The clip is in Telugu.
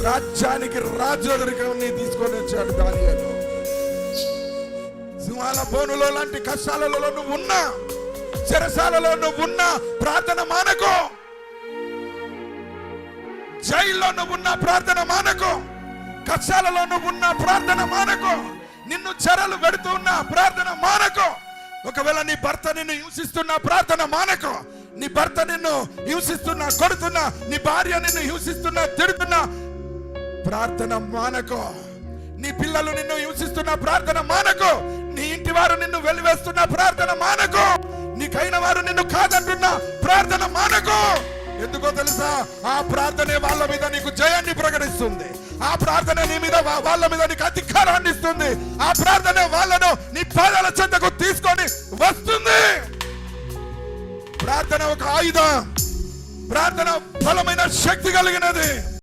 రాజ్యానికి రాజ్యోదరికాన్ని తీసుకొని వచ్చాడు దానియేలు. సింహాల బోనులో లాంటి కష్టాలలో నువ్వు ఉన్నా, చెరసాలలో నువ్వు ఉన్నా, ప్రార్థన మానకో. జైల్లో నువ్వు ఉన్నా ప్రార్థన మానకో. కష్టాలలో నువ్వు ఉన్నా ప్రార్థన మానకో. నిన్ను చెరలు పెడుతున్నా ప్రార్థన మానకో. ఒకవేళ నీ భర్త నిన్ను హింసిస్తున్నా ప్రార్థన మానకో. నీ భర్త నిన్ను హింసిస్తున్నా, కొడుతున్నా, నీ భార్య నిన్ను హింసిస్తున్నా, తిడుతున్నా ప్రార్థన మానకో. నీ పిల్లలు నిన్ను హింసిస్తున్నా ప్రార్థన మానకో. నీ ఇంటి వారు నిన్ను వెలివేస్తున్నా ప్రార్థన మానకో. నీకైన వారు నిన్ను కాదంటున్నా ప్రార్థన మానకో. ఎందుకో తెలుసా? ఆ ప్రార్థనే వాళ్ళ మీద నీకు జయాన్ని ప్రకటిస్తుంది. ఆ ప్రార్థన నీ మీద, వాళ్ళ మీద నీకు అధికారాన్ని ఇస్తుంది. ఆ ప్రార్థన వాళ్ళను నీ పాదాల చెంతకు తీసుకొని వస్తుంది. ప్రార్థన ఒక ఆయుధం. ప్రార్థన బలమైన శక్తి కలిగినది.